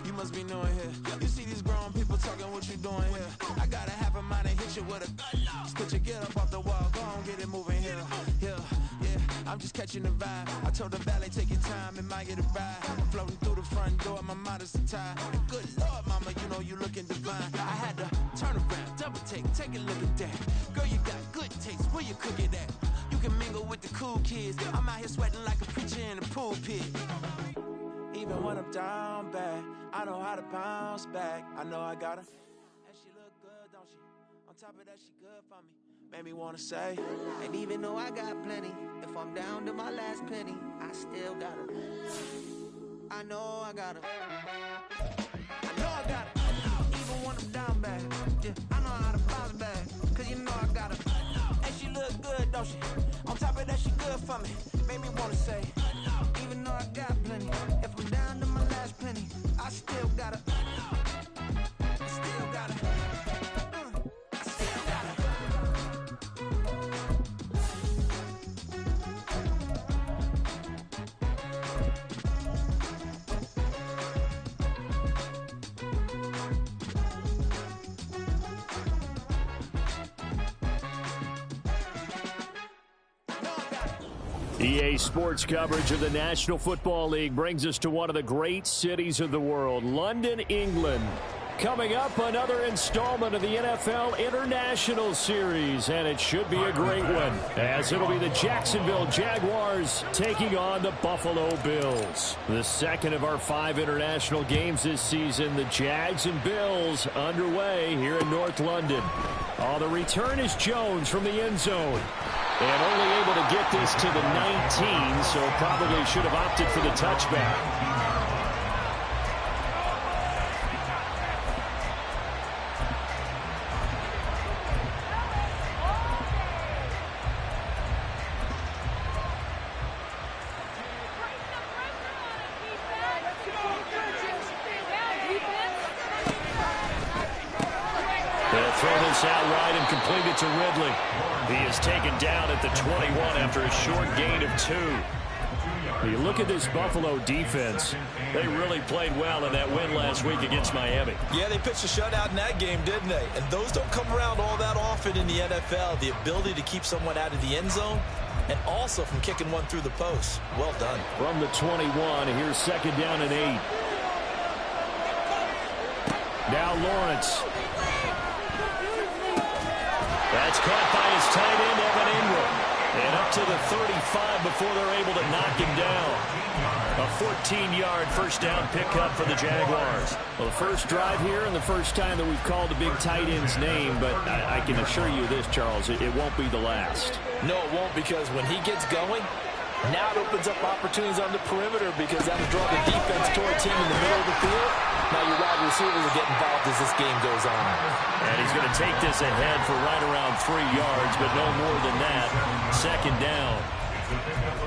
You must be new in here. You see these grown people talking, what you doing here? I got a half a mind to hit you with a put your get up off the wall, go on, get it moving here. Yeah, I'm just catching the vibe. I told the valet, take your time, it might get a ride. I'm floating through the front door, my modest attire. And good Lord, mama, you know you looking divine. I had to turn around, double take a look at that. Girl, you got good taste, where you cook it at? You can mingle with the cool kids. I'm out here sweating like a preacher in a pool pit. Even when I'm down bad, I know how to bounce back. I know I got her. And she look good, don't she? On top of that, she good for me. Made me wanna say. And even though I got plenty, if I'm down to my last penny, I still got her. I know I got her. I know I got her. Even when I'm down bad, yeah, I know how to bounce back. Cause you know I got her. And she look good, don't she? On top of that, she good for me. Made me wanna say. Even though I got plenty, if I'm down to my last penny, I still got her. I still got her. I still got her. EA Sports coverage of the National Football League brings us to one of the great cities of the world, London, England. Coming up, another installment of the NFL International Series, and it should be a great one, as it'll be the Jacksonville Jaguars taking on the Buffalo Bills. The second of our 5 international games this season, the Jags and Bills underway here in North London. Oh, the return is Jones from the end zone. And only able to get this to the 19, so probably should have opted for the touchback. They'll throw this out right and complete it to Ridley. He is taken down at the 21 after a short gain of 2. You look at this Buffalo defense. They really played well in that win last week against Miami. Yeah, they pitched a shutout in that game, didn't they? And those don't come around all that often in the NFL. The ability to keep someone out of the end zone and also from kicking one through the post. Well done. From the 21, here's second down and 8. Now Lawrence. That's caught by his tight end, Evan Ingram. And up to the 35 before they're able to knock him down. A 14-yard first down pickup for the Jaguars. Well, the first drive here and the first time that we've called a big tight end's name, but I can assure you this, Charles, it won't be the last. No, it won't, because when he gets going, now it opens up opportunities on the perimeter because that'll draw the defense towards him in the middle of the field. Now your wide receivers will get involved as this game goes on. And he's going to take this ahead for right around 3 yards, but no more than that. Second down.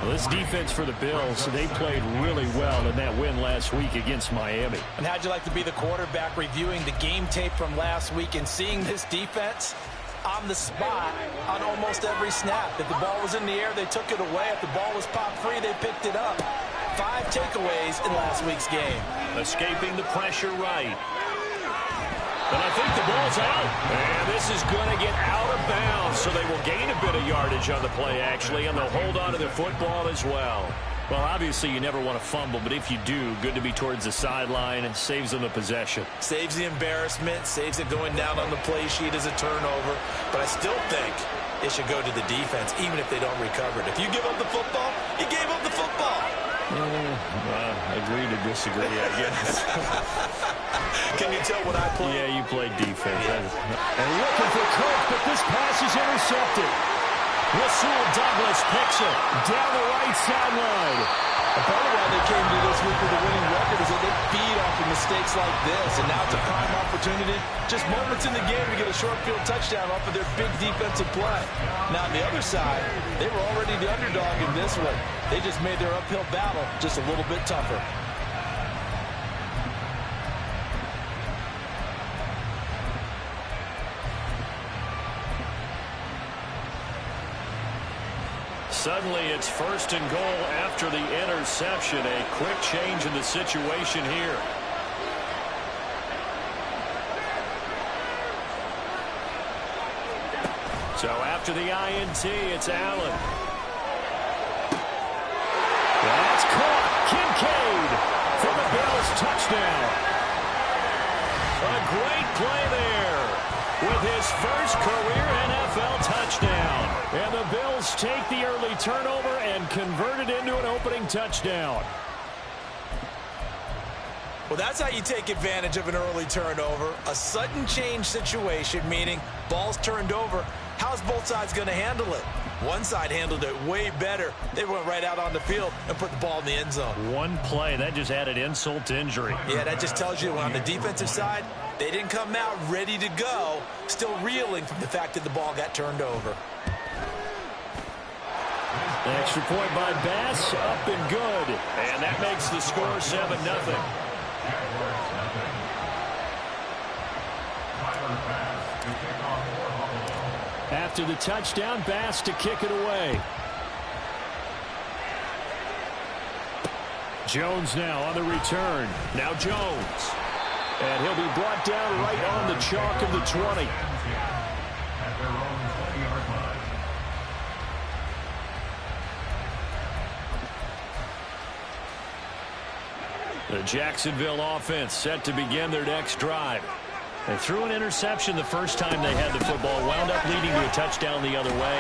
Well, this defense for the Bills, they played really well in that win last week against Miami. And how'd you like to be the quarterback reviewing the game tape from last week and seeing this defense on the spot on almost every snap? If the ball was in the air, they took it away. If the ball was popped free, they picked it up. 5 takeaways in last week's game. Escaping the pressure right. And I think the ball's out. And this is going to get out of bounds, so they will gain a bit of yardage on the play, actually, and they'll hold on to the football as well. Well, obviously, you never want to fumble, but if you do, good to be towards the sideline. It saves them the possession. Saves the embarrassment, saves it going down on the play sheet as a turnover. But I still think it should go to the defense, even if they don't recover it. If you give up the football, you gave up the football. Agree to disagree, I guess. Can you tell what I play? Yeah, you played defense. And looking for Cook, but this pass is intercepted. Rasul Douglas picks it down the right sideline. A part of why they came to this week with a winning record is that they feed off of mistakes like this, and now it's a prime opportunity. Just moments in the game to get a short field touchdown off of their big defensive play. Now on the other side, they were already the underdog in this one. They just made their uphill battle just a little bit tougher. Suddenly it's 1st and goal after the interception. A quick change in the situation here. So after the INT, it's Allen. That's caught. Kincaid for the Bills touchdown. A great play there with his first career NFL touchdown. And the Bills take the early turnover and convert it into an opening touchdown. Well, that's how you take advantage of an early turnover. A sudden change situation, meaning ball's turned over. How's both sides going to handle it? One side handled it way better. They went right out on the field and put the ball in the end zone. One play, that just added insult to injury. Yeah, that just tells you on the defensive side, they didn't come out ready to go, still reeling from the fact that the ball got turned over. An extra point by Bass, up and good. And that makes the score 7-0. After the touchdown, Bass to kick it away. Jones now on the return. Now Jones. And he'll be brought down right on the chalk of the 20. The Jacksonville offense set to begin their next drive. They threw an interception the first time they had the football, wound up leading to a touchdown the other way.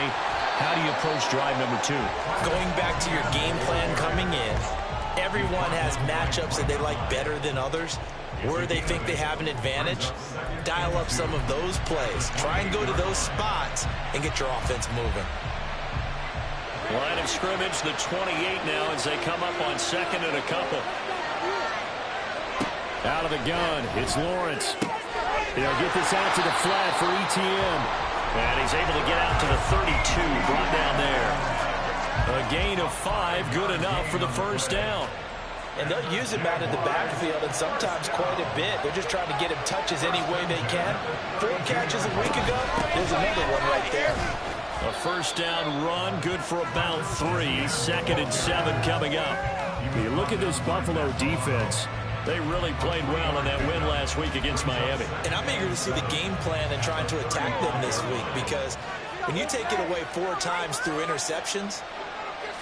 How do you approach drive number 2? Going back to your game plan coming in, everyone has matchups that they like better than others. Where they think they have an advantage, dial up some of those plays. Try and go to those spots and get your offense moving. Line of scrimmage, the 28 now as they come up on 2nd and a couple. Out of the gun, it's Lawrence. He'll get this out to the flat for ETN. And he's able to get out to the 32, brought down there. A gain of 5, good enough for the first down. And they'll use him out in the backfield, and sometimes quite a bit. They're just trying to get him touches any way they can. 4 catches a week ago, there's another one right there. A first down run, good for about 3. 2nd and 7 coming up. You look at this Buffalo defense. They really played well in that win last week against Miami. And I'm eager to see the game plan and trying to attack them this week, because when you take it away 4 times through interceptions,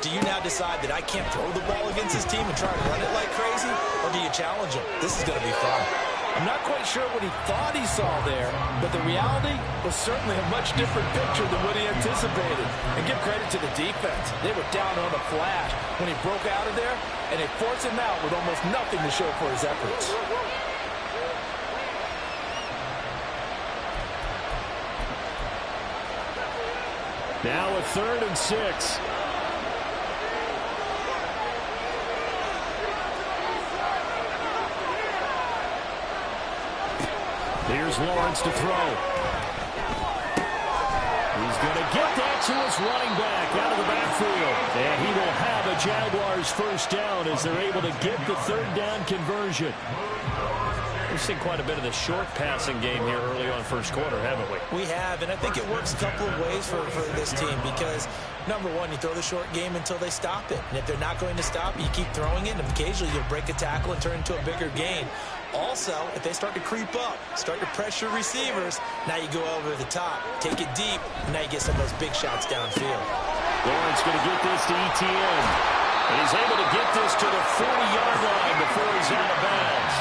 do you now decide that I can't throw the ball against this team and try to run it like crazy? Or do you challenge them? This is going to be fun. I'm not quite sure what he thought he saw there, but the reality was certainly a much different picture than what he anticipated. And give credit to the defense. They were down on a flash when he broke out of there, and they forced him out with almost nothing to show for his efforts. Now a 3rd and 6. Here's Lawrence to throw. He's going to get that to his running back out of the backfield. And he will have a Jaguars first down as they're able to get the 3rd down conversion. We've seen quite a bit of the short passing game here early on first quarter, haven't we? We have, and I think it works a couple of ways for this team because, number one, you throw the short game until they stop it. And if they're not going to stop it, you keep throwing it, and occasionally you'll break a tackle and turn into a bigger gain. Also, if they start to creep up, start to pressure receivers, now you go over the top, take it deep, and now you get some of those big shots downfield. Lawrence going to get this to ETN. And he's able to get this to the 40-yard line before he's out of bounds.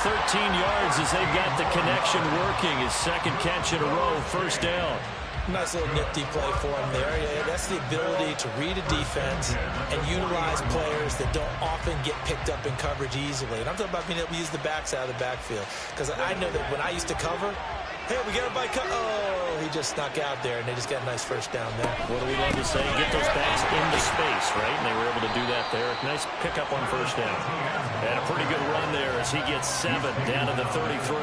13 yards as they've got the connection working. His 2nd catch in a row, first down. Nice little nifty play for him there. Yeah, that's the ability to read a defense and utilize players that don't often get picked up in coverage easily. And I'm talking about being able to use the backs out of the backfield. Because I know that when I used to cover, hey, we got a bike. Oh, he just snuck out there, and they just got a nice first down there. What do we love to say? Get those backs into space, right? And they were able to do that there. Nice pickup on first down. And a pretty good run there as he gets 7 down to the 33.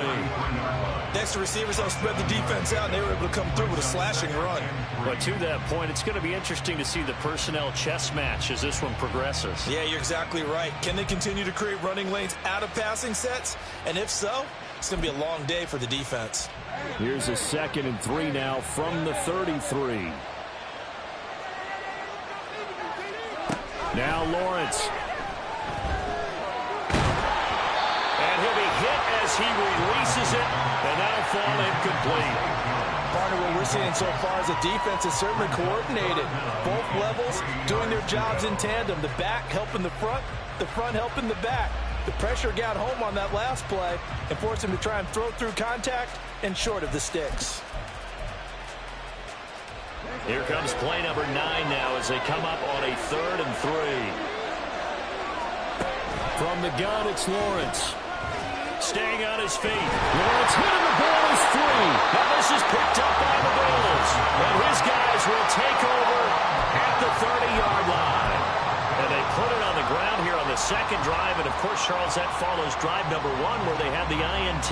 Next, the receivers don't spread the defense out, and they were able to come through with a slashing run. But to that point, it's going to be interesting to see the personnel chess match as this one progresses. Yeah, you're exactly right. Can they continue to create running lanes out of passing sets? And if so, it's going to be a long day for the defense. Here's a 2nd and 3 now from the 33. Now Lawrence. And he'll be hit as he releases it, and that'll fall incomplete. Partner, what we're seeing so far is the defense is certainly coordinated. Both levels doing their jobs in tandem. The back helping the front helping the back. The pressure got home on that last play and forced him to try and throw through contact and short of the sticks. Here comes play number 9 now as they come up on a 3rd and 3. From the gun, it's Lawrence. Staying on his feet. Lawrence hitting the ball is free. Now this is picked up by the Bills. And his guys will take over at the 30-yard line. And they put it on the ground here on the second drive. And, of course, Charles, that follows drive number 1 where they had the INT.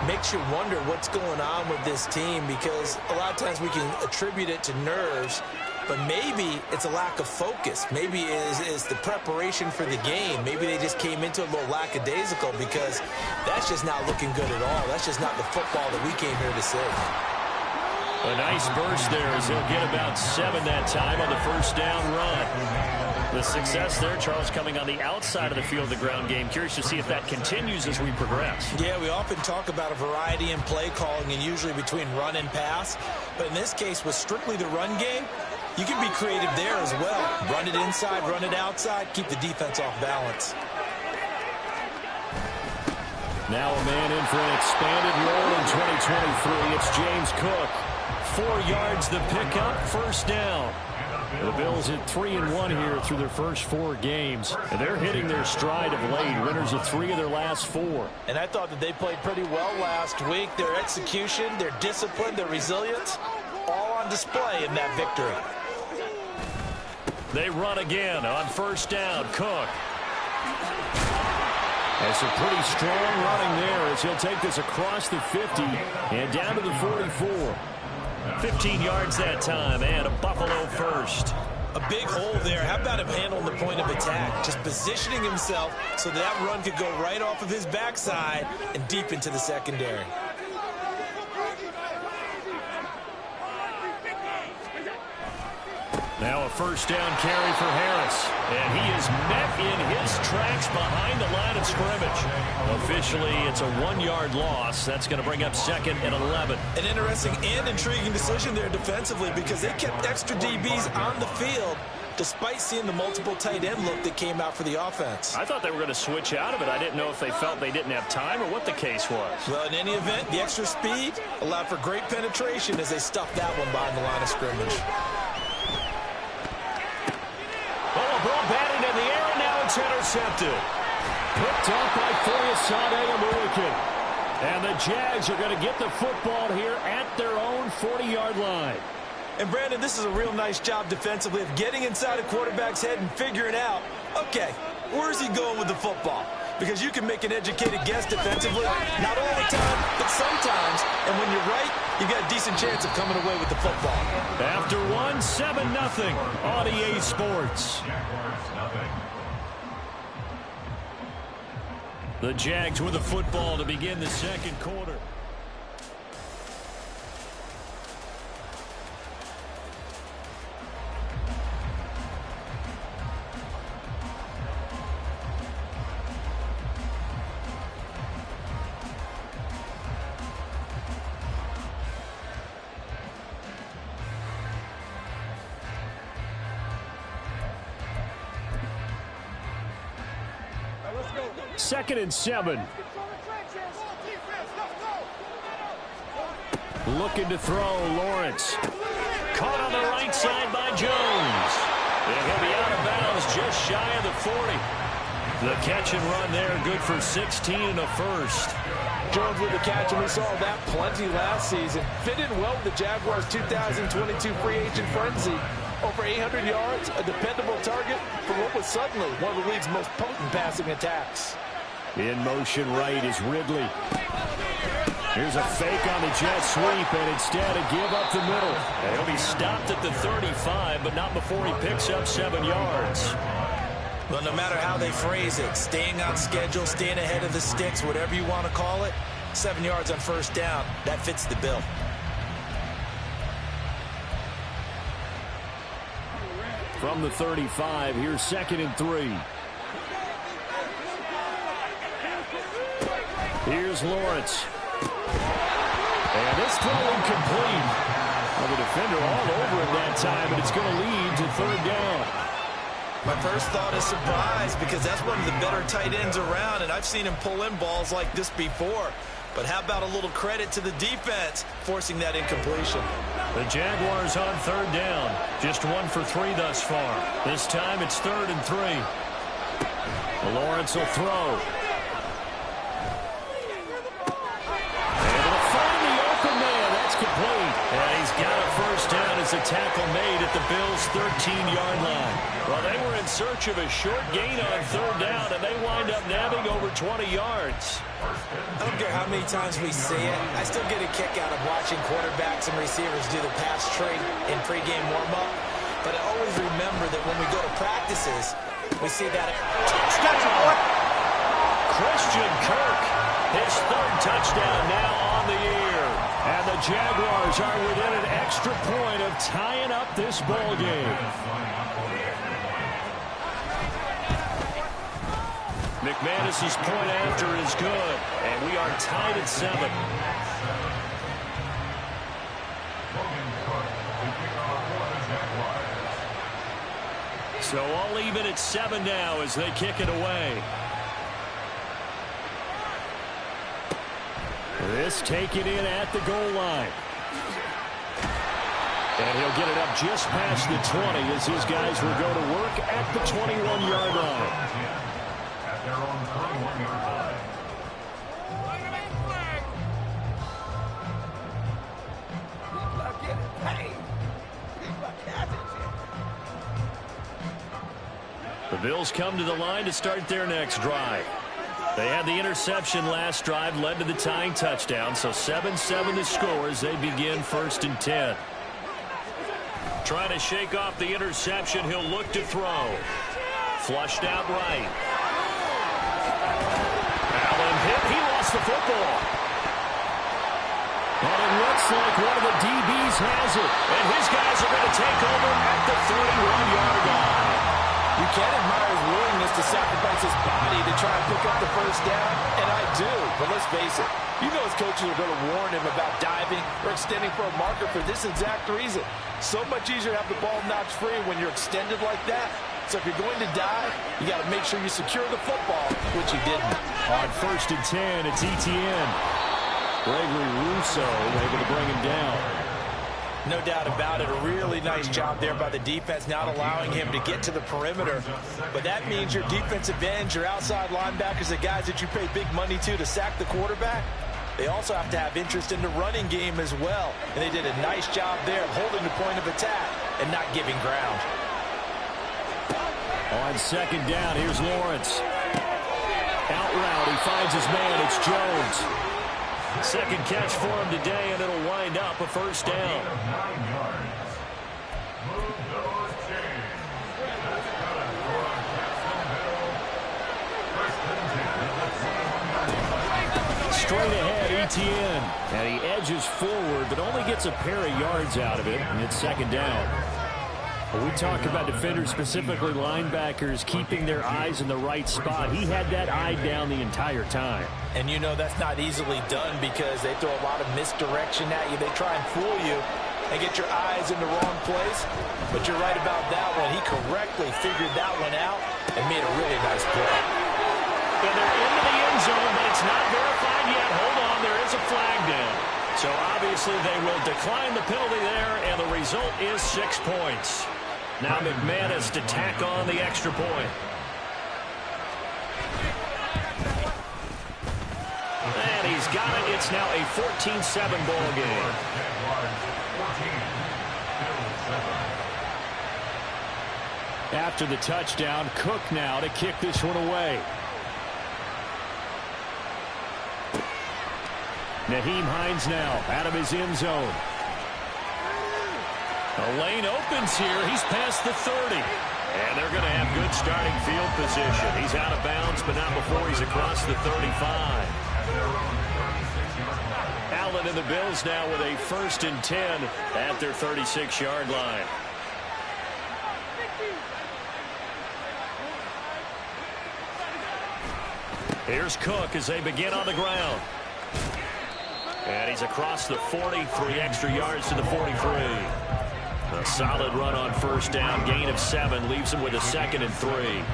Makes you wonder what's going on with this team because a lot of times we can attribute it to nerves, but maybe it's a lack of focus. Maybe it's the preparation for the game. Maybe they just came into it a little lackadaisical because that's just not looking good at all. That's just not the football that we came here to see. A nice burst there as he'll get about 7 that time on the first down run. The success there, Charles, coming on the outside of the field, the ground game. Curious to see if that continues as we progress. Yeah, we often talk about a variety in play calling and usually between run and pass. But in this case, with strictly the run game, you can be creative there as well. Run it inside, run it outside, keep the defense off balance. Now a man in for an expanded role in 2023. It's James Cook. 4 yards the pickup, first down. The Bills at 3-1 here through their first 4 games. And they're hitting their stride of late. Winners of 3 of their last 4. And I thought that they played pretty well last week. Their execution, their discipline, their resilience, all on display in that victory. They run again on first down. Cook. That's a pretty strong running there as he'll take this across the 50 and down to the 44. 15 yards that time, and a Buffalo first. A big hole there. How about him handling the point of attack? Just positioning himself so that run could go right off of his backside and deep into the secondary. Now a first down carry for Harris. And he is met in his tracks behind the line of scrimmage. Officially, it's a 1-yard loss. That's going to bring up 2nd and 11. An interesting and intriguing decision there defensively because they kept extra DBs on the field despite seeing the multiple tight end look that came out for the offense. I thought they were going to switch out of it. I didn't know if they felt they didn't have time or what the case was. Well, in any event, the extra speed allowed for great penetration as they stuffed that one behind the line of scrimmage. Ball batted in the air, and now it's intercepted. Picked up by Foyesade Amulikin. And the Jags are going to get the football here at their own 40-yard line. And, Brandon, this is a real nice job defensively of getting inside a quarterback's head and figuring out, okay, where's he going with the football? Because you can make an educated guess defensively, not all the time, but sometimes. And when you're right, you got a decent chance of coming away with the football. After 1, 7-0 on EA Sports. The Jags with the football to begin the second quarter. Second and 7. Looking to throw, Lawrence. Caught on the right side by Jones. And he'll be out of bounds just shy of the 40. The catch and run there, good for 16 and a first. Jones with the catch, and we saw that plenty last season. Fit in well with the Jaguars' 2022 free agent frenzy. Over 800 yards, a dependable target for what was suddenly one of the league's most potent passing attacks. In motion right is Ridley. Here's a fake on the jet sweep, and instead a give up the middle. And he'll be stopped at the 35, but not before he picks up 7 yards. Well, no matter how they phrase it, staying on schedule, staying ahead of the sticks, whatever you want to call it, 7 yards on first down, that fits the bill. from the 35. Here's 2nd and 3. Here's Lawrence. And this throw incomplete. Well, the defender all over it that time, and it's going to lead to 3rd down. My first thought is surprise, because that's one of the better tight ends around, and I've seen him pull in balls like this before. But how about a little credit to the defense forcing that incompletion? The Jaguars on 3rd down. Just 1 for 3 thus far. This time it's 3rd and 3. Lawrence will throw. And they'll find the open man. That's complete. And he's got a first down as a tackle made at the Bills' 13-yard line. Well, they were in search of a short gain on 3rd down, and they wind up nabbing over 20 yards. I don't care how many times we see it. I still get a kick out of watching quarterbacks and receivers do the pass trade in pregame warm-up. But I always remember that when we go to practices, we see that touchdown. Christian Kirk, his 3rd touchdown now on the year. And the Jaguars are within an extra point of tying up this ball game. McManus's point after is good, and we are tied at 7. So all even at 7 now as they kick it away. This taken in at the goal line. And he'll get it up just past the 20 as his guys will go to work at the 21-yard line. The Bills come to the line to start their next drive. They had the interception last drive, led to the tying touchdown, so 7-7 the score as they begin 1st and 10. Trying to shake off the interception, he'll look to throw. Flushed out right. Allen hit, he lost the football. And it looks like one of the DBs has it. And his guys are going to take over at the 31-yard line. You can't admire his willingness to sacrifice his body to try and pick up the first down, and I do. But let's face it, you know his coaches are going to warn him about diving or extending for a marker for this exact reason. So much easier to have the ball knocked free when you're extended like that. So if you're going to dive, you got to make sure you secure the football, which he didn't. On 1st and 10, it's ETN. Gregory Rousseau able to bring him down. No doubt about it. A really nice job there by the defense, not allowing him to get to the perimeter. But that means your defensive ends, your outside linebackers, the guys that you pay big money to sack the quarterback, they also have to have interest in the running game as well. And they did a nice job there of holding the point of attack and not giving ground. On 2nd down, here's Lawrence. Out route, he finds his man. It's Jones. Second catch for him today, and it'll wind up a first down. Straight ahead, ETN. And he edges forward, but only gets a pair of yards out of it, and it's 2nd down. We talk about defenders, specifically linebackers, keeping their eyes in the right spot. He had that eye down the entire time. And you know that's not easily done because they throw a lot of misdirection at you. They try and fool you and get your eyes in the wrong place. But you're right about that one. He correctly figured that one out and made a really nice play. And they're into the end zone, but it's not verified yet. Hold on, there is a flag down. So obviously they will decline the penalty there, and the result is 6 points. Now McManus to tack on the extra point. And he's got it. It's now a 14-7 ball game. After the touchdown, Cook now to kick this one away. Nyheim Hines now out of his end zone. The lane opens here. He's past the 30. And they're going to have good starting field position. He's out of bounds, but not before he's across the 35. Allen and the Bills now with a 1st and 10 at their 36-yard line. Here's Cook as they begin on the ground. And he's across the 40, 3 extra yards to the 43. A solid run on first down, gain of 7, leaves him with a 2nd and 3.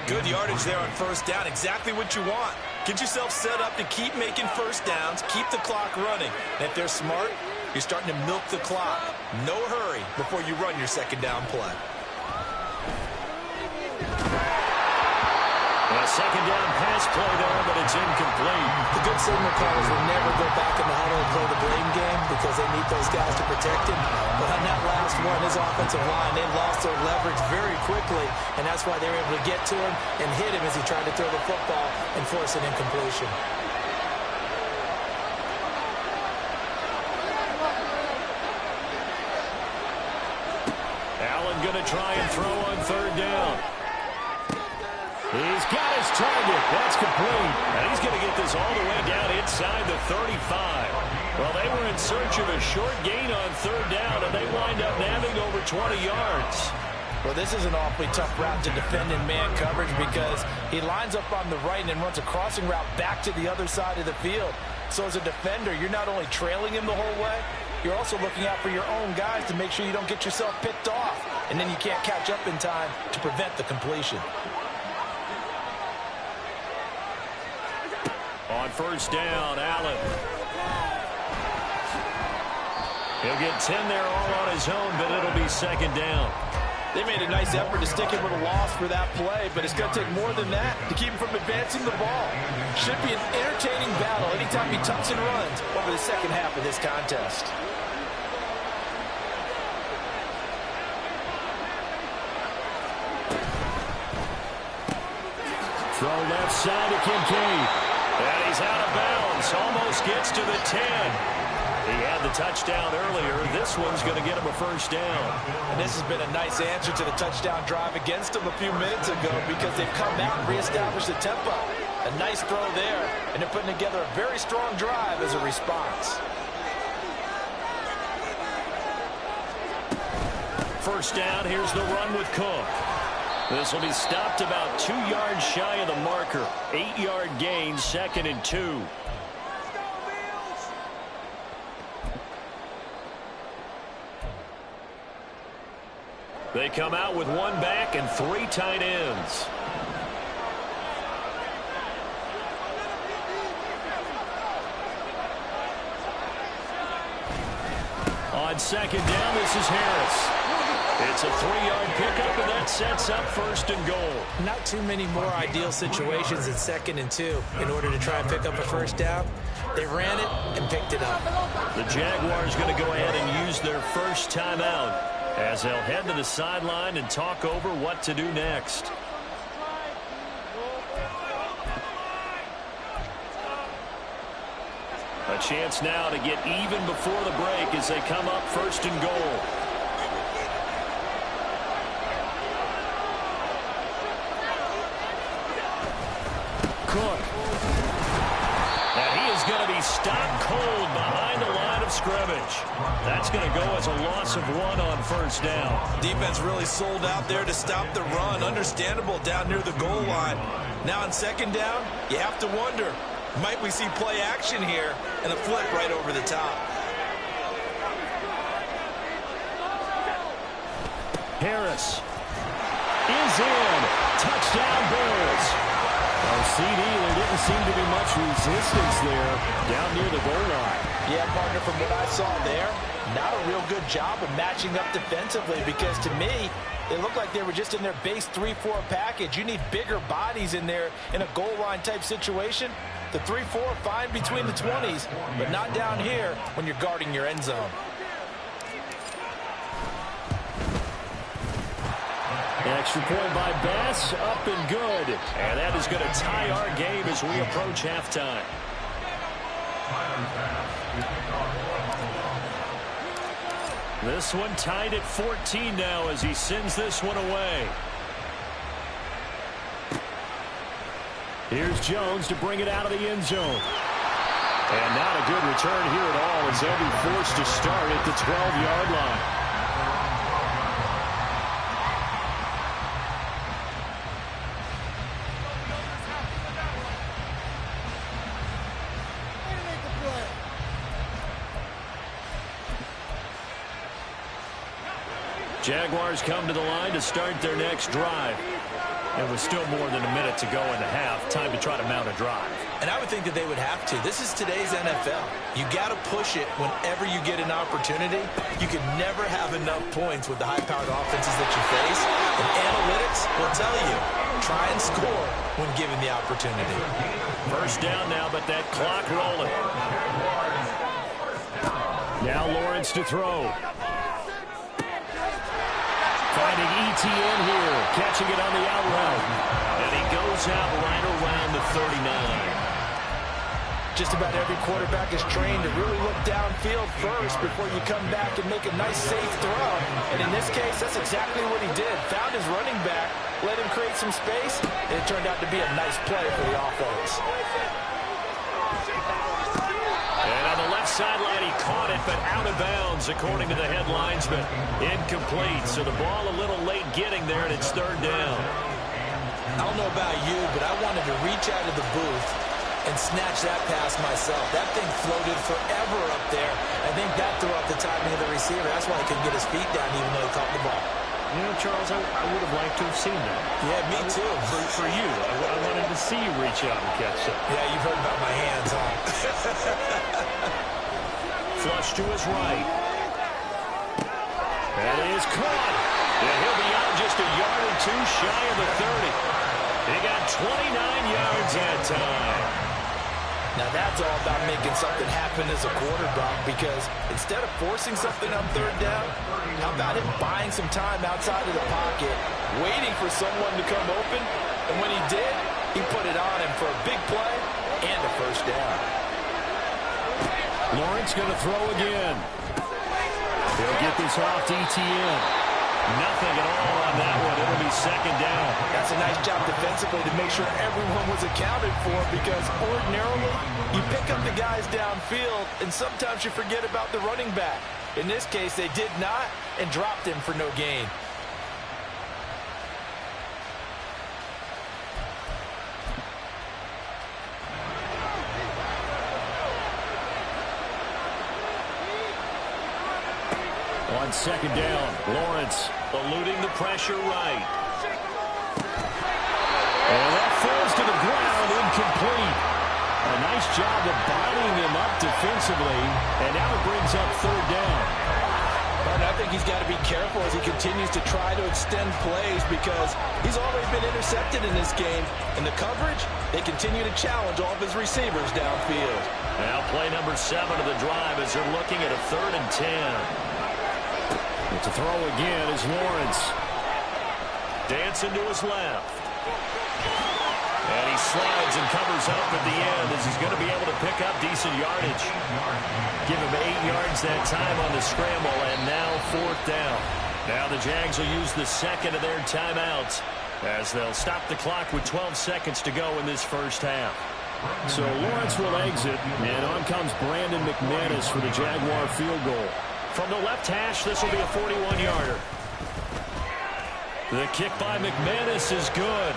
Good yardage there on first down, exactly what you want. Get yourself set up to keep making first downs, keep the clock running. And if they're smart, you're starting to milk the clock. No hurry before you run your second down play. A second down pass play there, but it's incomplete. The good signal callers will never go back in the huddle and play the blame game because they need those guys to protect him. But on that last one, his offensive line, they lost their leverage very quickly, and that's why they were able to get to him and hit him as he tried to throw the football and force an incompletion. Allen going to try and throw on third down. He's got his target. That's complete. And he's going to get this all the way down inside the 35. Well, they were in search of a short gain on third down, and they wind up nabbing over 20 yards. Well, this is an awfully tough route to defend in man coverage because he lines up on the right and then runs a crossing route back to the other side of the field. So as a defender, you're not only trailing him the whole way, you're also looking out for your own guys to make sure you don't get yourself picked off. And then you can't catch up in time to prevent the completion. On first down, Allen. He'll get 10 there all on his own, but it'll be second down. They made a nice effort to stick him with a loss for that play, but it's going to take more than that to keep him from advancing the ball. Should be an entertaining battle anytime he tucks and runs over the second half of this contest. Throw left side to Kincaid. And he's out of bounds. Almost gets to the 10. He had the touchdown earlier. This one's going to get him a first down. And this has been a nice answer to the touchdown drive against them a few minutes ago because they've come out and reestablished the tempo. A nice throw there, and they're putting together a very strong drive as a response. First down, here's the run with Cook. This will be stopped about 2 yards shy of the marker. 8-yard gain, 2nd and 2. They come out with 1 back and 3 tight ends. On second down, this is Harris. It's a 3-yard pickup, and that sets up first and goal. Not too many more ideal situations in 2nd and 2 in order to try and pick up a first down. They ran it and picked it up. The Jaguars going to go ahead and use their first timeout as they'll head to the sideline and talk over what to do next. A chance now to get even before the break as they come up first and goal. Cook. And he is going to be stopped cold behind the line of scrimmage. That's going to go as a loss of 1 on first down. Defense really sold out there to stop the run. Understandable down near the goal line. Now on second down, you have to wonder, might we see play action here and a flip right over the top? Harris is in. Touchdown Bills. CD, there didn't seem to be much resistance there down near the goal line. Yeah, partner, from what I saw there, not a real good job of matching up defensively because to me, it looked like they were just in their base 3-4 package. You need bigger bodies in there in a goal line type situation. The 3-4 fine between the 20s, but not down here when you're guarding your end zone. Extra point by Bass, up and good. And that is going to tie our game as we approach halftime. This one tied at 14 now as he sends this one away. Here's Jones to bring it out of the end zone. And not a good return here at all as they'll be forced to start at the 12-yard line. Jaguars come to the line to start their next drive. It was still more than a minute to go in the half. Time to try to mount a drive. And I would think that they would have to. This is today's NFL. You got to push it whenever you get an opportunity. You can never have enough points with the high-powered offenses that you face. And analytics will tell you, try and score when given the opportunity. First down now, but that clock rolling. Now Lawrence to throw. Finding Etienne here, catching it on the out route. And he goes out right around the 39. Just about every quarterback is trained to really look downfield first before you come back and make a nice, safe throw. And in this case, that's exactly what he did. Found his running back, let him create some space, and it turned out to be a nice play for the offense. And on the left sideline, he caught it, but out of bounds, according to the head linesman. Incomplete, so the ball a little late getting there, and it's third down. I don't know about you, but I wanted to reach out of the booth and snatch that pass myself. That thing floated forever up there. I think that threw off the timing of the receiver. That's why he couldn't get his feet down even though he caught the ball. You know, Charles, I would have liked to have seen that. Yeah, me too. For you, I wanted to see you reach out and catch that. Yeah, you've heard about my hands, huh? Flush to his right. That is caught. And he'll be out just a yard or two shy of the 30. He got 29 yards that time. Now that's all about making something happen as a quarterback, because instead of forcing something on third down, how about him buying some time outside of the pocket, waiting for someone to come open, and when he did, he put it on him for a big play and a first down. Lawrence going to throw again. He'll get this off to Etienne. Nothing at all on that one. It'll be second down. That's a nice job defensively to make sure everyone was accounted for, because ordinarily you pick up the guys downfield and sometimes you forget about the running back. In this case, they did not and dropped him for no gain. On second down, Lawrence eluding the pressure right. And that falls to the ground, incomplete. A nice job of bodying him up defensively, and now it brings up third down. And I think he's got to be careful as he continues to try to extend plays, because he's already been intercepted in this game. And the coverage, they continue to challenge all of his receivers downfield. Now play number 7 of the drive as they're looking at a 3rd and 10. To throw again is Lawrence. Dancing to his left. And he slides and covers up at the end as he's going to be able to pick up decent yardage. Give him 8 yards that time on the scramble, and now 4th down. Now the Jags will use the second of their timeouts as they'll stop the clock with 12 seconds to go in this first half. So Lawrence will exit, and on comes Brandon McManus for the Jaguar field goal. From the left hash, this will be a 41-yarder. The kick by McManus is good.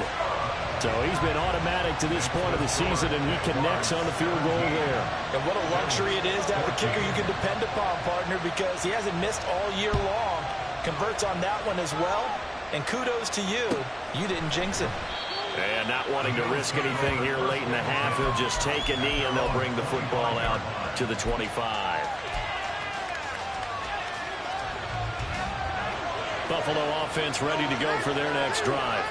So he's been automatic to this point of the season, and he connects on the field goal there. And what a luxury it is to have a kicker you can depend upon, partner, because he hasn't missed all year long. Converts on that one as well. And kudos to you. You didn't jinx it. And not wanting to risk anything here late in the half, he'll just take a knee, and they'll bring the football out to the 25. Buffalo offense ready to go for their next drive.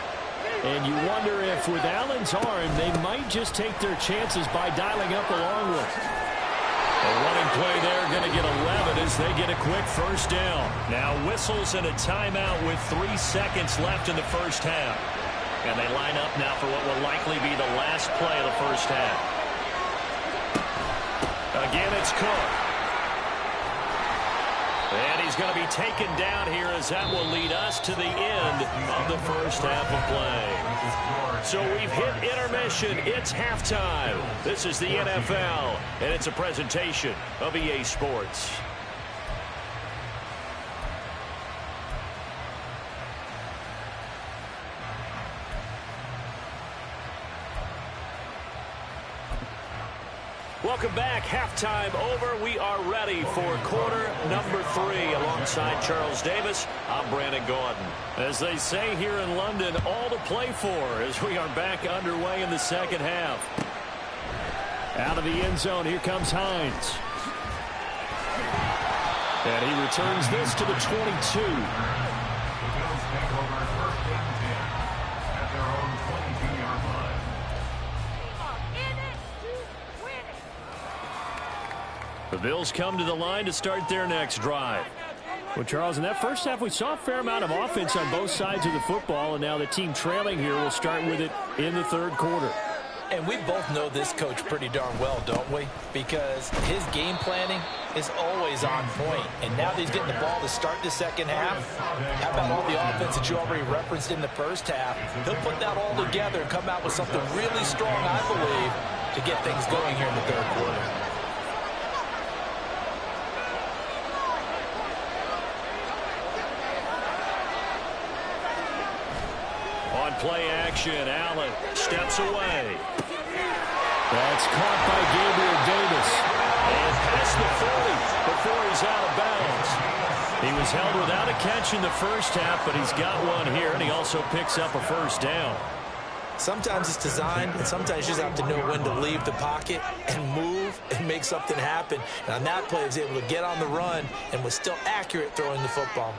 And you wonder if with Allen's arm, they might just take their chances by dialing up a long one. A running play there, going to get 11 as they get a quick first down. Now whistles and a timeout with 3 seconds left in the first half. And they line up now for what will likely be the last play of the first half. Again, it's Cook. And he's going to be taken down here as that will lead us to the end of the first half of play. So we've hit intermission. It's halftime. This is the NFL, and it's a presentation of EA Sports. Welcome Welcome back. Halftime over. We are ready for quarter number 3. Alongside Charles Davis, I'm Brandon Gaudin. As they say here in London, all to play for as we are back underway in the second half. Out of the end zone, here comes Hines. And he returns this to the 22. The Bills come to the line to start their next drive. Well, Charles, in that first half, we saw a fair amount of offense on both sides of the football, and now the team trailing here will start with it in the third quarter. And we both know this coach pretty darn well, don't we? Because his game planning is always on point. And now that he's getting the ball to start the second half, how about all the offense that you already referenced in the first half? He'll put that all together and come out with something really strong, I believe, to get things going here in the third quarter. On play action, Allen steps away. That's caught by Gabriel Davis. And past the 40 before he's out of bounds. He was held without a catch in the first half, but he's got one here, and he also picks up a first down. Sometimes it's designed, and sometimes you just have to know when to leave the pocket and move and make something happen. And on that play, he was able to get on the run and was still accurate throwing the football.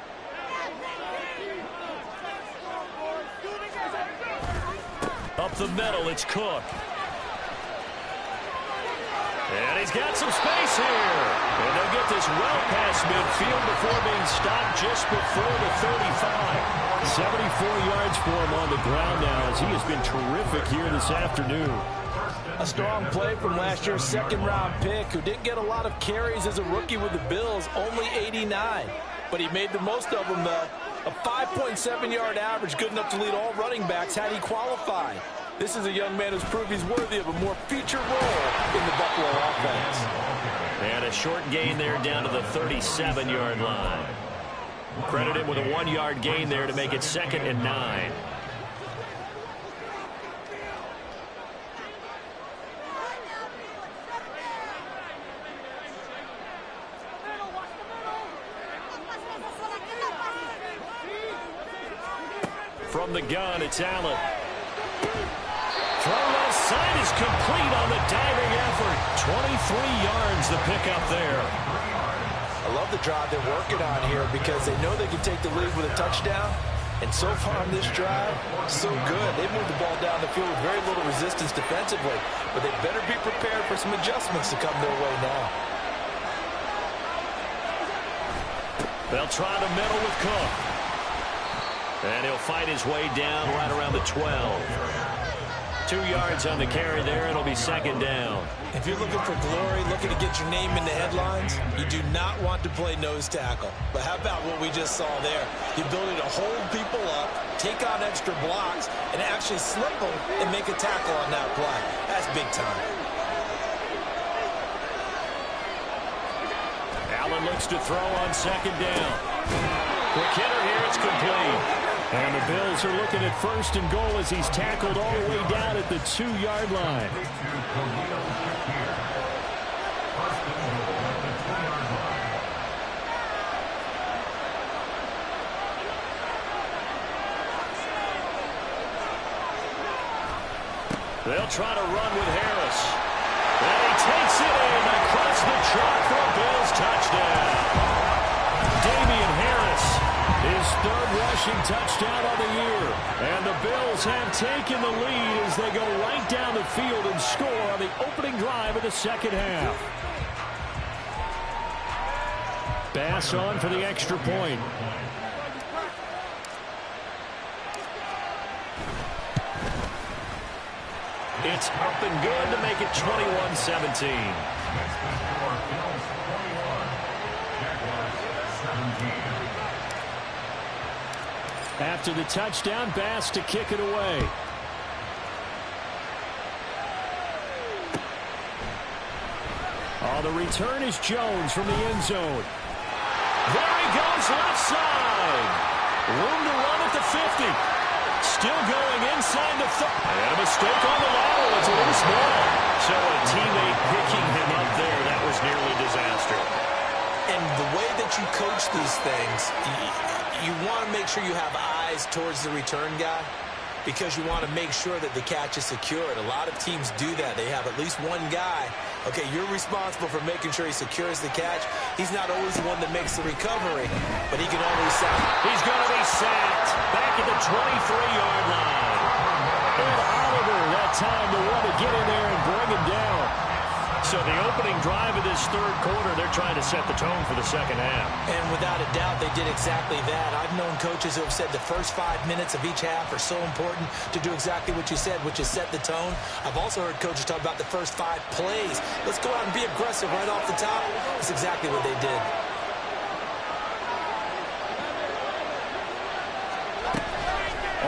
Up the middle, it's Cook. And he's got some space here. And they'll get this well past midfield before being stopped just before the 35. 74 yards for him on the ground now as he has been terrific here this afternoon. A strong play from last year's second-round pick who didn't get a lot of carries as a rookie with the Bills, only 89. But he made the most of them, though. A 5.7-yard average, good enough to lead all running backs had he qualified. This is a young man who's proved he's worthy of a more featured role in the Buffalo offense. And a short gain there down to the 37-yard line. Credit him with a 1-yard gain there to make it 2nd and 9. From the gun, it's Allen. Throw left side is complete on the diving effort. 23 yards the pickup there. I love the drive they're working on here because they know they can take the lead with a touchdown. And so far on this drive, so good. They moved the ball down the field with very little resistance defensively. But they better be prepared for some adjustments to come their way now. They'll try the middle with Cook. And he'll fight his way down right around the 12. 2 yards on the carry there. It'll be 2nd down. If you're looking for glory, looking to get your name in the headlines, you do not want to play nose tackle. But how about what we just saw there? The ability to hold people up, take on extra blocks, and actually slip them and make a tackle on that play. That's big time. Allen looks to throw on 2nd down. Quick hitter here. It's complete. And the Bills are looking at 1st and goal as he's tackled all the way down at the 2-yard line. They'll try to run with Harris. And he takes it in across the chalk for a Bills touchdown. Damian Harris. His 3rd rushing touchdown of the year. And the Bills have taken the lead as they go right down the field and score on the opening drive of the second half. Bass on for the extra point. It's up and good to make it 21-17. After the touchdown, Bass to kick it away. Oh, the return is Jones from the end zone. There he goes, left side. Room to run at the 50. Still going inside the and a mistake on the lateral. It's a little small. So a teammate picking him up there, that was nearly a disaster. And the way that you coach these things, you want to make sure you have eyes towards the return guy, because you want to make sure that the catch is secured. A lot of teams do that. They have at least one guy. Okay, you're responsible for making sure he secures the catch. He's not always the one that makes the recovery, but he can always sack. He's going to be sacked back at the 23-yard line. And Oliver, that time to want to get in there and bring him down. So the opening drive of this third quarter, they're trying to set the tone for the second half. And without a doubt, they did exactly that. I've known coaches who have said the first 5 minutes of each half are so important to do exactly what you said, which is set the tone. I've also heard coaches talk about the first 5 plays. Let's go out and be aggressive right off the top. That's exactly what they did.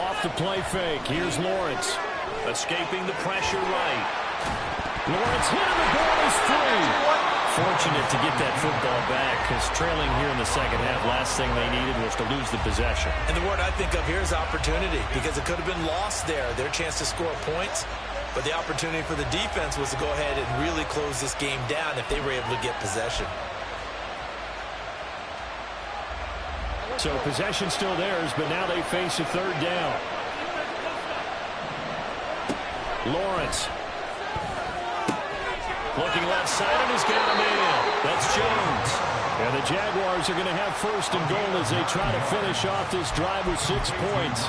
Off the play fake. Here's Lawrence. Escaping the pressure right. Lawrence hit him, the ball is free. Fortunate to get that football back, because trailing here in the second half, last thing they needed was to lose the possession. And the word I think of here is opportunity, because it could have been lost there, their chance to score points. But the opportunity for the defense was to go ahead and really close this game down if they were able to get possession. So possession still theirs, but now they face a third down. Lawrence. Looking left side, and he's got him in. That's Jones. And the Jaguars are going to have first and goal as they try to finish off this drive with 6 points.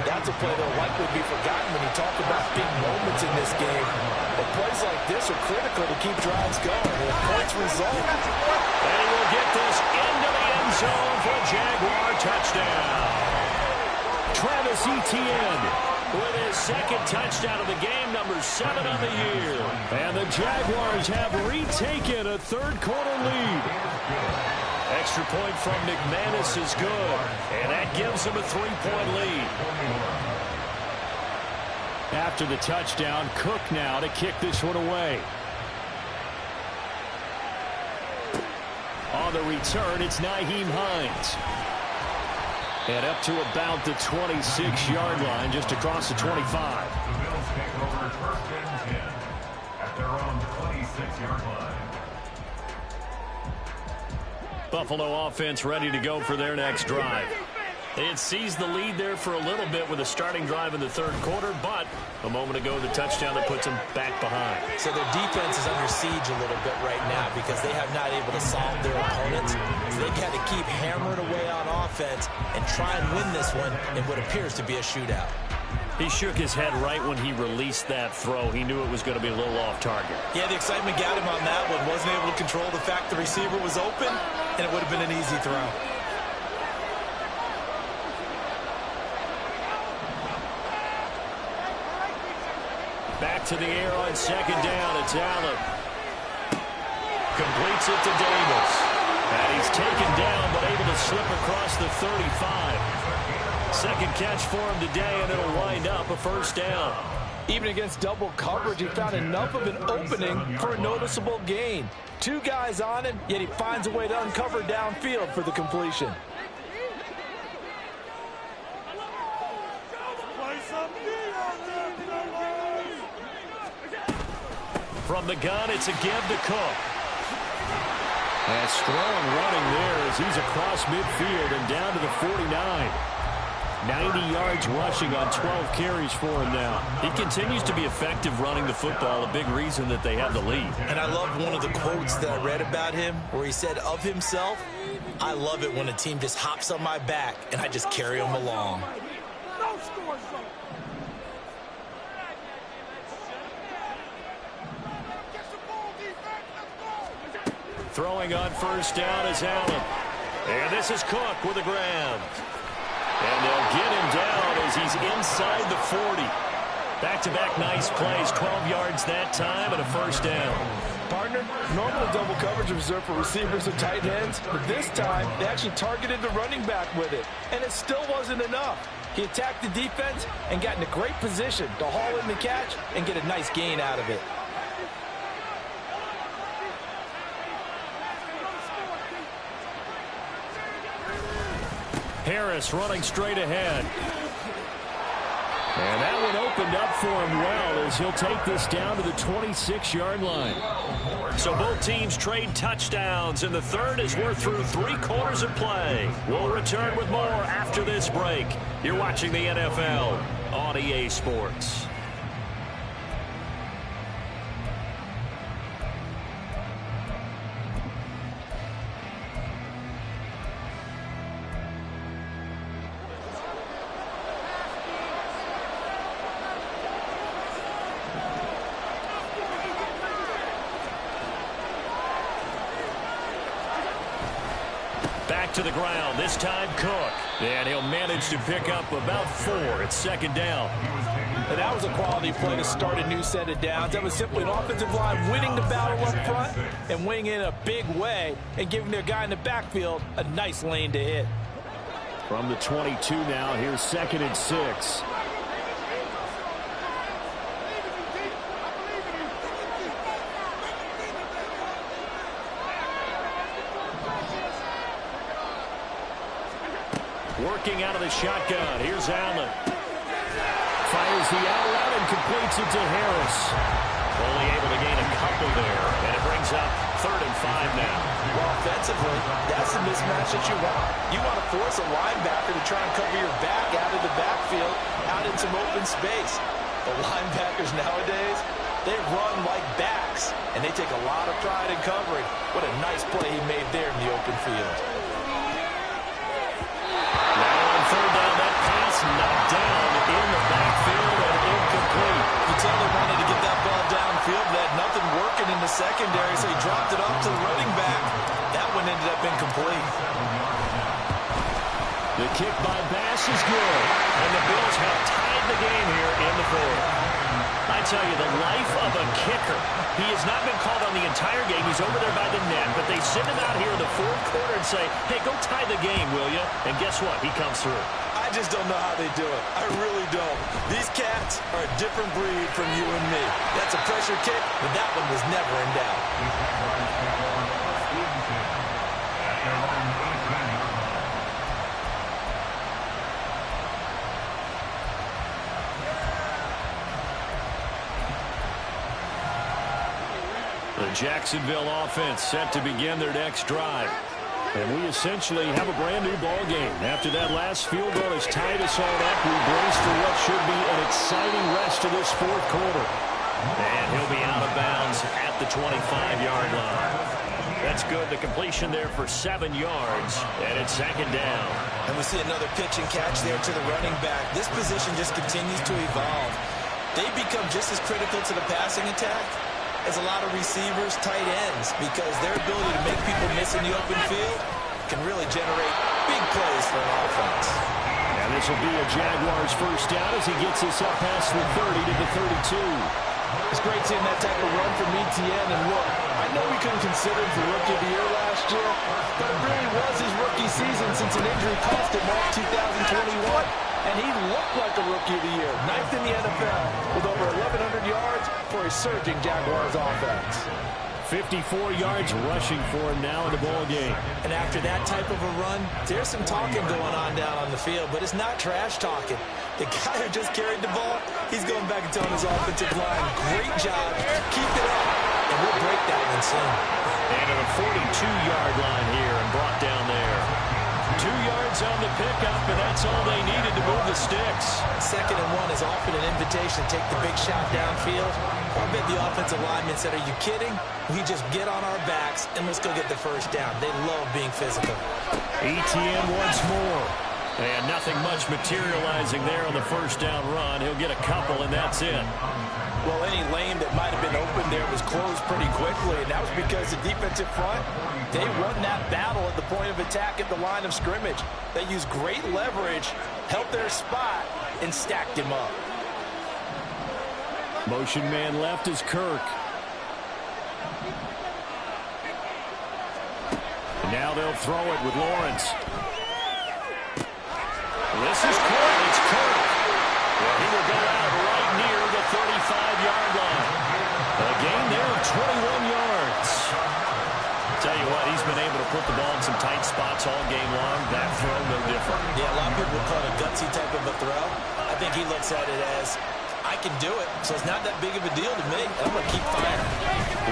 That's a play that will likely be forgotten when you talk about big moments in this game. But plays like this are critical to keep drives going. And if points result. And he will get this into the end zone for a Jaguar touchdown. Travis Etienne with his second touchdown of the game, number 7 on the year. And the Jaguars have retaken a third-quarter lead. Extra point from McManus is good, and that gives them a 3-point lead. After the touchdown, Cook now to kick this one away. On the return, it's Nyheim Hines. And up to about the 26-yard line, just across the 25. The Bills take over first and 10 at their own 26-yard line. Buffalo offense ready to go for their next drive. They had seized the lead there for a little bit with a starting drive in the third quarter, but a moment ago, the touchdown that puts them back behind. So their defense is under siege a little bit right now because they have not able to solve their opponents. So they've got to keep hammering away on offense and try and win this one in what appears to be a shootout. He shook his head right when he released that throw. He knew it was going to be a little off target. Yeah, the excitement got him on that one. Wasn't able to control the fact the receiver was open, and it would have been an easy throw. Back to the air on second down. It's Allen. Completes it to Davis. And he's taken down, but able to slip across the 35. Second catch for him today, and it'll wind up a first down. Even against double coverage, he found enough of an opening for a noticeable gain. 2 guys on him, yet he finds a way to uncover downfield for the completion. From the gun, it's a give to Cook. And strong running there as he's across midfield and down to the 49. 90 yards rushing on 12 carries for him now. He continues to be effective running the football, a big reason that they have the lead. And I love one of the quotes that I read about him where he said of himself, "I love it when a team just hops on my back and I just carry them along." Throwing on first down is Allen. And this is Cook with a grab. And they'll get him down as he's inside the 40. Back-to-back nice plays, 12 yards that time and a first down. Partner, normally double coverage is reserved for receivers and tight ends, but this time they actually targeted the running back with it, and it still wasn't enough. He attacked the defense and got in a great position to haul in the catch and get a nice gain out of it. Harris running straight ahead. And that one opened up for him well as he'll take this down to the 26-yard line. So both teams trade touchdowns, and the third as we're through 3 quarters of play. We'll return with more after this break. You're watching the NFL on EA Sports. Back to the ground, this time Cook. And he'll manage to pick up about 4. It's second down. And that was a quality play to start a new set of downs. That was simply an offensive line winning the battle up front and winning in a big way and giving their guy in the backfield a nice lane to hit. From the 22 now, here's 2nd and 6. Working out of the shotgun. Here's Allen. Fires the out route and completes it to Harris. Only able to gain a couple there. And it brings up 3rd and 5 now. Well, offensively, that's the mismatch that you want. You want to force a linebacker to try and cover your back out of the backfield, out in some open space. The linebackers nowadays, they run like backs, and they take a lot of pride in covering. What a nice play he made there in the open field. Third down, that pass knocked down in the backfield and incomplete. You tell they wanted to get that ball downfield. They had nothing working in the secondary, so he dropped it off to the running back. That one ended up incomplete. The kick by Bass is good, and the Bills have tied the game here in the 4th. I tell you, the life of a kicker. He has not been called on the entire game. He's over there by the net, but they send him out here in the 4th quarter and say, hey, go tie the game, will you? And guess what? He comes through. I just don't know how they do it. I really don't. These cats are a different breed from you and me. That's a pressure kick, but that one was never in doubt. The Jacksonville offense set to begin their next drive. And we essentially have a brand new ball game. After that last field goal has tied us all up, we brace for what should be an exciting rest of this 4th quarter. And he'll be out of bounds at the 25-yard line. That's good. The completion there for 7 yards, and it's 2nd down. And we see another pitch and catch there to the running back. This position just continues to evolve. They become just as critical to the passing attack as a lot of receivers, tight ends, because their ability to make people miss in the open field can really generate big plays for an offense. And this will be a Jaguars first down as he gets us up past the 30 to the 32. It's great seeing that type of run from Etienne. And look, I know we couldn't consider him for Rookie of the Year last year, but it really was his rookie season since an injury cost him all 2021. And he looked like a Rookie of the Year, 9th in the NFL with over 1,100 yards for a surging Jaguars offense. 54 yards rushing for him now in the ball game. And after that type of a run, there's some talking going on down on the field, but it's not trash talking. The guy who just carried the ball, he's going back and telling his offensive line, great job, keep it up, and we'll break that one soon. And at a 42-yard line here and brought down there. 2 yards on the pickup, and that's all they needed to move the sticks. 2nd and 1 is often an invitation to take the big shot downfield. I bet the offensive lineman said, are you kidding? We just get on our backs, and let's go get the first down. They love being physical. Etienne once more. And nothing much materializing there on the first down run. He'll get a couple, and that's it. Well, any lane that might have been open there was closed pretty quickly, and that was because the defensive front, they won that battle at the point of attack at the line of scrimmage. They used great leverage, held their spot, and stacked him up. Motion man left is Kirk. And now they'll throw it with Lawrence. This is Kirk. It's Kirk. Well, he will go out right near the 35-yard line. A gain there of 21 yards. Tell you what, but he's been able to put the ball in some tight spots all game long. That throw, no different. Yeah, a lot of people would call it a gutsy type of a throw. I think he looks at it as, I can do it, so it's not that big of a deal to me. I'm going to keep firing.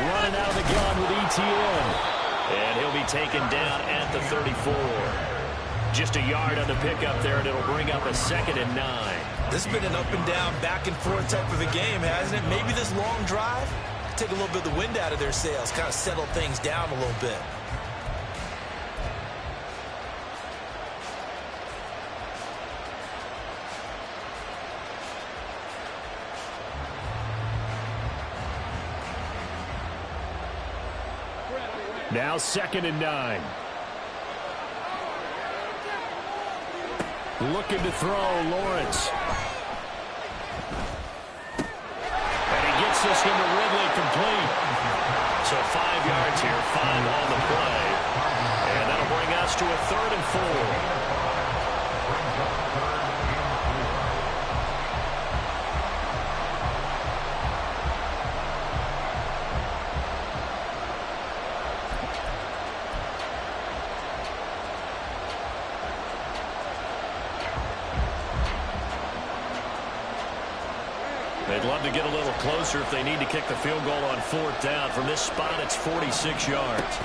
Running out of the gun with ETN. And he'll be taken down at the 34. Just a yard on the pickup there, and it'll bring up a 2nd and 9. This has been an up and down, back and forth type of a game, hasn't it? Maybe this long drive take a little bit of the wind out of their sails, kind of settle things down a little bit. Now 2nd and 9. Looking to throw, Lawrence. And he gets this into Ridley complete. So 5 yards here, 5 on the play. And that'll bring us to a 3rd and 4. They'd love to get a little closer if they need to kick the field goal on 4th down. From this spot, it's 46 yards.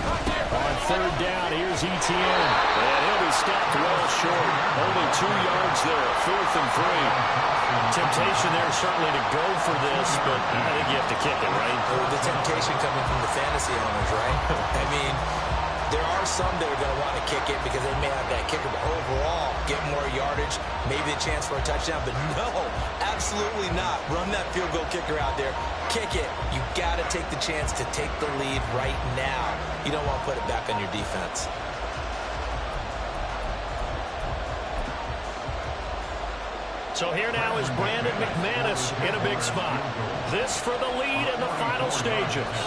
On 3rd down, here's ETN. And he'll be stopped well short. Only 2 yards there, 4th and 3. Temptation there certainly to go for this, but I think you have to kick it, right? The temptation coming from the fantasy owners, right? I mean, there are some that are going to want to kick it because they may have that kicker, but overall, get more yardage, maybe a chance for a touchdown. But no, absolutely not. Run that field goal kicker out there. Kick it. You got to take the chance to take the lead right now. You don't want to put it back on your defense. So here now is Brandon McManus in a big spot. This for the lead in the final stages.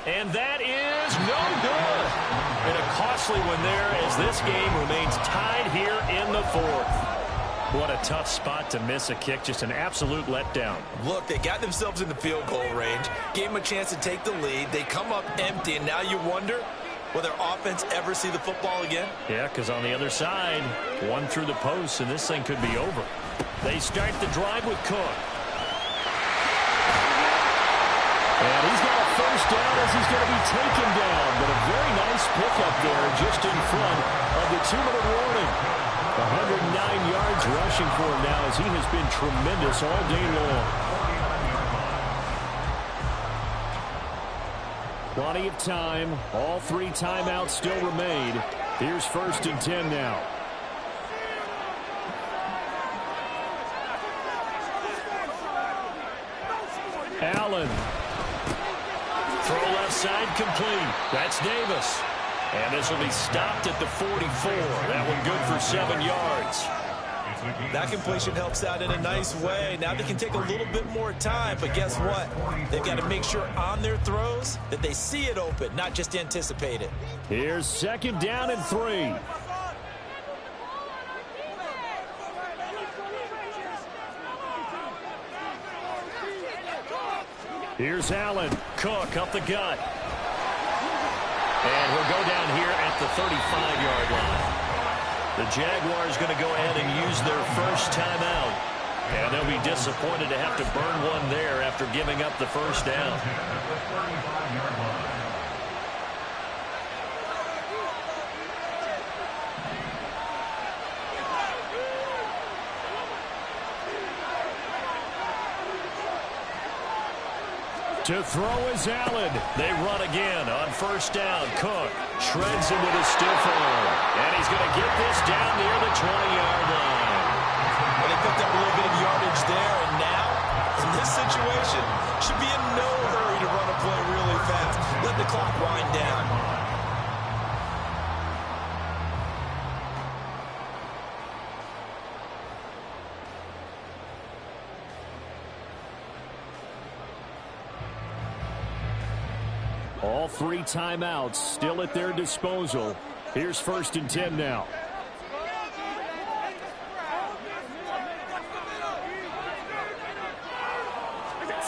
And that is no good. And a costly one there as this game remains tied here in the 4th. What a tough spot to miss a kick. Just an absolute letdown. Look, they got themselves in the field goal range. Gave them a chance to take the lead. They come up empty, and now you wonder, will their offense ever see the football again? Yeah, because on the other side, one through the post, and this thing could be over. They start the drive with Cook. And he's got a 1st down as he's going to be taken down. But a very nice pickup there just in front of the 2-minute warning. 109 yards rushing for him now as he has been tremendous all day long. Plenty of time. All 3 timeouts still remain. Here's 1st and 10 now. Allen. Throw left side complete. That's Davis. And this will be stopped at the 44. That one good for 7 yards. That completion helps out in a nice way. Now they can take a little bit more time, but guess what? They've got to make sure on their throws that they see it open, not just anticipate it. Here's 2nd down and 3. Here's Allen. Cook up the gut. And he'll go down here at the 35-yard line. The Jaguars going to go ahead and use their first timeout. And they'll be disappointed to have to burn one there after giving up the 1st down. To throw is Allen. They run again on 1st down. Cook shreds him with his stiff arm. And he's going to get this down near the 20-yard line. Well, they picked up a little bit of yardage there, and now, in this situation, should be in no hurry to run a play really fast. Let the clock wind down. All 3 timeouts still at their disposal. Here's 1st and 10 now.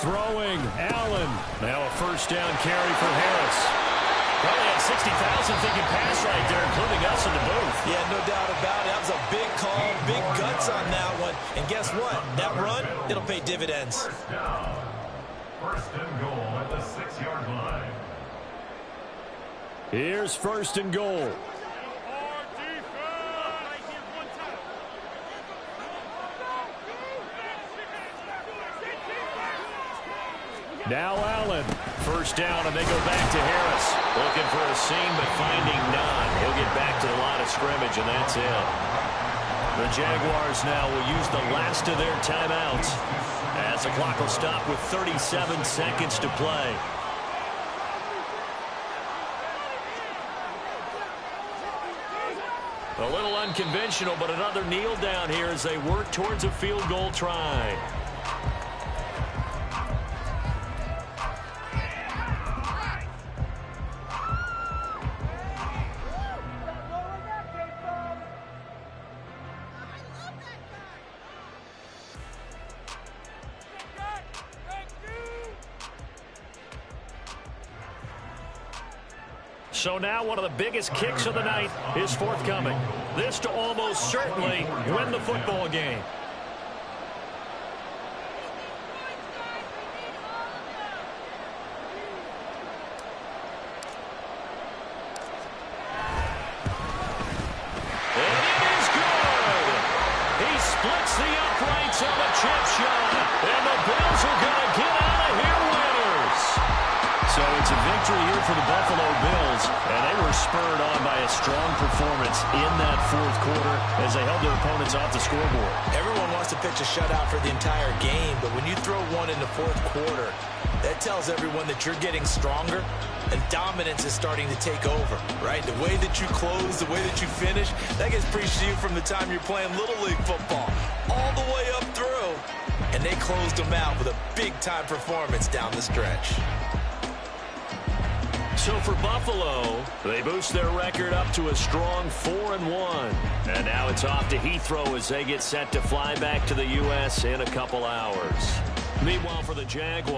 Throwing, Allen. Now a first down carry for Harris. Probably had 60,000 thinking pass right there, including us in the booth. Yeah, no doubt about it. That was a big call, big guts on that one. And guess what? That run, it'll pay dividends. First down. First and goal at the 6-yard line. Here's first and goal. Now Allen. First down, and they go back to Harris. Looking for a seam, but finding none. He'll get back to the line of scrimmage, and that's it. The Jaguars now will use the last of their timeouts as the clock will stop with 37 seconds to play. A little unconventional, but another kneel down here as they work towards a field goal try. So now one of the biggest kicks of the night is forthcoming. This to almost certainly win the football game. And it is good. He splits the uprights on the chip shot. And the Bills are going to get out of here winners. So it's a victory here for the Buffalo Bills, and they were spurred on by a strong performance in that fourth quarter as they held their opponents off the scoreboard. Everyone wants to pitch a shutout for the entire game, but when you throw one in the fourth quarter, that tells everyone that you're getting stronger and dominance is starting to take over, right? The way that you close, the way that you finish, that gets preached to you from the time you're playing Little League football all the way up through, and they closed them out with a big-time performance down the stretch. So for Buffalo, they boost their record up to a strong 4-1. And now it's off to Heathrow as they get set to fly back to the U.S. in a couple hours. Meanwhile, for the Jaguars,